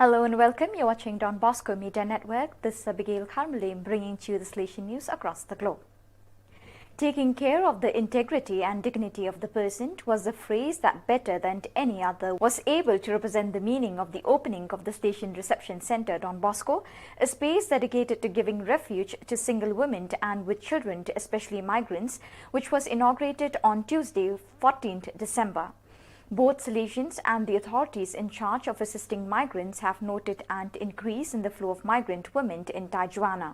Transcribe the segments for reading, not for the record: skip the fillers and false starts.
Hello and welcome. You're watching Don Bosco Media Network. This is Abigail Carmelim bringing to you the Salesian news across the globe. Taking care of the integrity and dignity of the person was the phrase that better than any other was able to represent the meaning of the opening of the Station Reception Center Don Bosco, a space dedicated to giving refuge to single women and with children, especially migrants, which was inaugurated on Tuesday, 14th December. Both Salesians and the authorities in charge of assisting migrants have noted an increase in the flow of migrant women in Tijuana.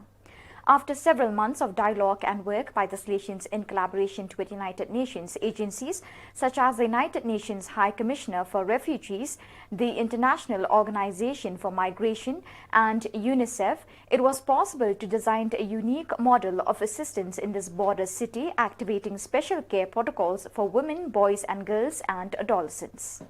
After several months of dialogue and work by the Salesians in collaboration with United Nations agencies such as the United Nations High Commissioner for Refugees, the International Organization for Migration and UNICEF, it was possible to design a unique model of assistance in this border city, activating special care protocols for women, boys and girls and adolescents.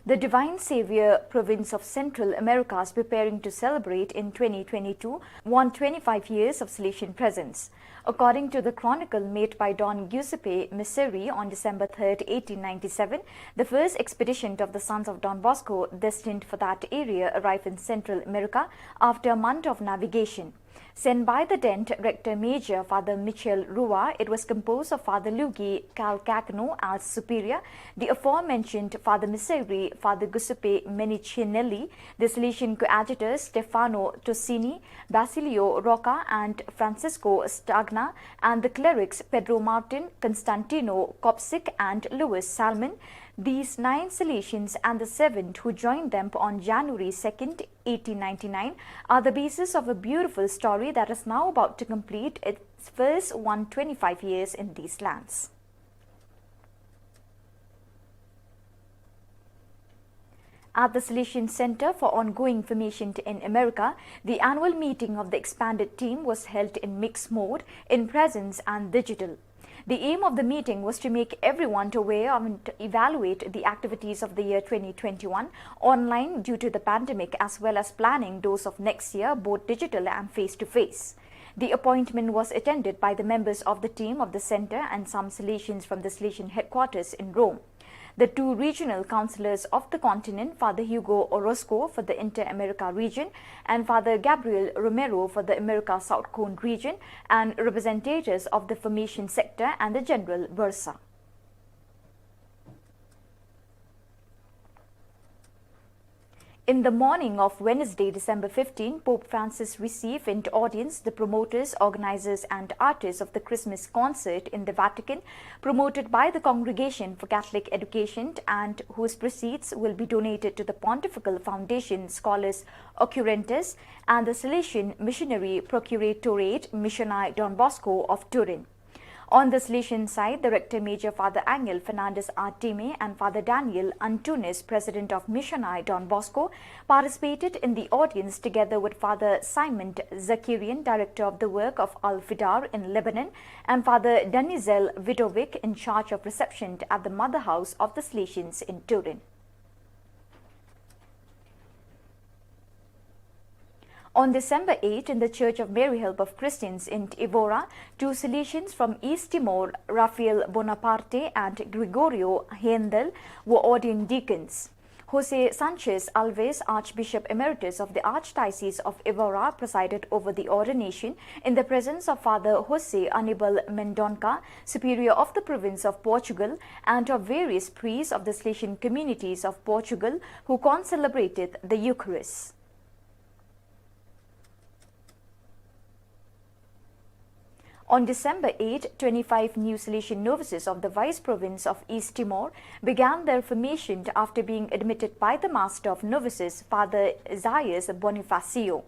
The Divine Savior province of Central America is preparing to celebrate in 2022 125 years of Salesian presence. According to the chronicle made by Don Giuseppe Misseri on December 3, 1897, the first expedition of the Sons of Don Bosco destined for that area arrived in Central America after a month of navigation. Sent by the then Rector Major Father Michel Rua, it was composed of Father Luigi Calcagno as superior, the aforementioned Father Misseri, Father Giuseppe Menicinelli, the Salesian coadjutors Stefano Tossini, Basilio Rocca and Francisco Stagna, and the clerics Pedro Martin, Constantino Kopsik and Louis Salmon. These 9 Salesians and the 7th who joined them on January 2, 1899 are the basis of a beautiful story that is now about to complete its first 125 years in these lands. At the Salesian Center for Ongoing Information in America, the annual meeting of the expanded team was held in mixed mode, in presence and digital. The aim of the meeting was to make everyone aware of and evaluate the activities of the year 2021 online due to the pandemic, as well as planning those of next year, both digital and face-to-face. The appointment was attended by the members of the team of the center and some Salesians from the Salesian headquarters in Rome. The 2 regional councillors of the continent, Father Hugo Orozco for the Inter-America region and Father Gabriel Romero for the America South Cone region, and representatives of the formation sector and the General Bursa. In the morning of Wednesday, December 15, Pope Francis received into audience the promoters, organizers and artists of the Christmas concert in the Vatican, promoted by the Congregation for Catholic Education and whose proceeds will be donated to the Pontifical Foundation Scholars Occurrentes and the Salesian Missionary Procuratorate Missionae Don Bosco of Turin. On the Salesian side, the Rector Major Father Angel Fernandez Artime and Father Daniel Antunes, President of Missionae Don Bosco, participated in the audience together with Father Simon Zakirian, Director of the work of Al-Fidar in Lebanon, and Father Danizel Vidovic, in charge of reception at the Mother House of the Salesians in Turin. On December 8, in the Church of Mary Help of Christians in Evora, 2 Salesians from East Timor, Rafael Bonaparte and Gregorio Hendel, were ordained deacons. Jose Sanchez Alves, Archbishop Emeritus of the Archdiocese of Evora, presided over the ordination in the presence of Father Jose Anibal Mendonca, Superior of the Province of Portugal, and of various priests of the Salesian communities of Portugal who concelebrated the Eucharist. On December 8, 25 new Salesian novices of the Vice Province of East Timor began their formation after being admitted by the Master of Novices, Father Isaias Bonifacio.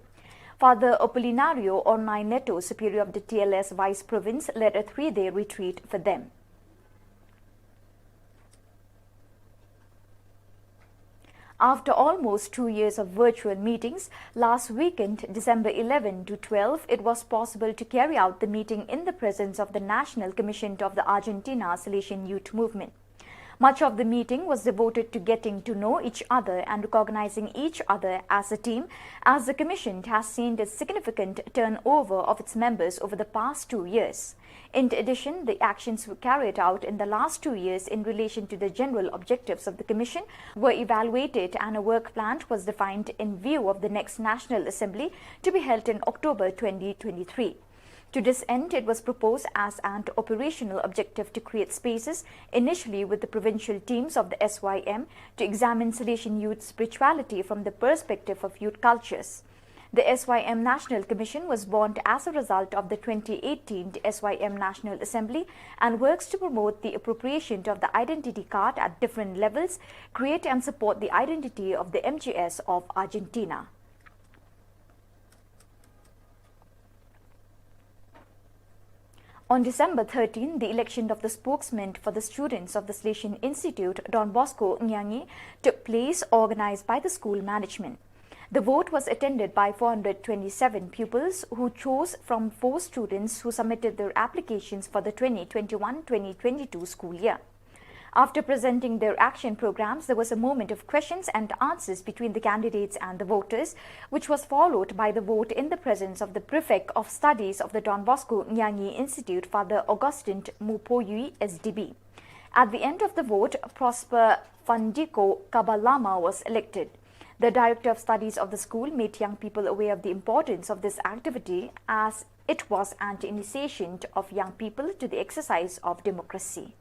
Father Apolinario Ornai Neto, Superior of the TLS Vice Province, led a 3-day retreat for them. After almost 2 years of virtual meetings, last weekend, December 11 to 12, it was possible to carry out the meeting in the presence of the National Commission of the Argentina Salesian Youth Movement. Much of the meeting was devoted to getting to know each other and recognizing each other as a team, as the Commission has seen a significant turnover of its members over the past 2 years. In addition, the actions were carried out in the last 2 years in relation to the general objectives of the Commission were evaluated and a work plan was defined in view of the next National Assembly to be held in October 2023. To this end, it was proposed as an operational objective to create spaces, initially with the provincial teams of the SYM, to examine Salesian youth spirituality from the perspective of youth cultures. The SYM National Commission was born as a result of the 2018 SYM National Assembly and works to promote the appropriation of the identity card at different levels, create and support the identity of the MGS of Argentina. On December 13, the election of the spokesman for the students of the Salesian Institute, Don Bosco Nyangi, took place, organized by the school management. The vote was attended by 427 pupils who chose from 4 students who submitted their applications for the 2021-2022 school year. After presenting their action programs, there was a moment of questions and answers between the candidates and the voters, which was followed by the vote in the presence of the Prefect of Studies of the Don Bosco Nyangi Institute, Father Augustine Mupoyui, SDB. At the end of the vote, Prosper Fandiko Kabalama was elected. The Director of Studies of the school made young people aware of the importance of this activity as it was an initiation of young people to the exercise of democracy.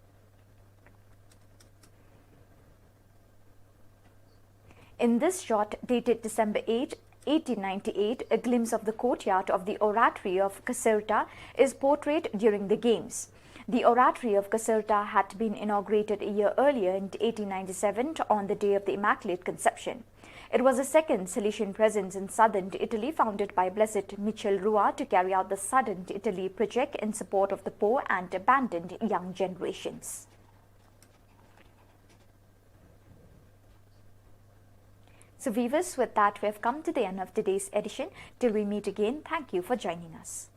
In this shot dated December 8, 1898, a glimpse of the courtyard of the Oratory of Caserta is portrayed during the games. The Oratory of Caserta had been inaugurated a year earlier in 1897 on the day of the Immaculate Conception. It was the second Salesian presence in southern Italy, founded by Blessed Michel Rua to carry out the Southern Italy project in support of the poor and abandoned young generations. So viewers, with that we have come to the end of today's edition. Till we meet again, thank you for joining us.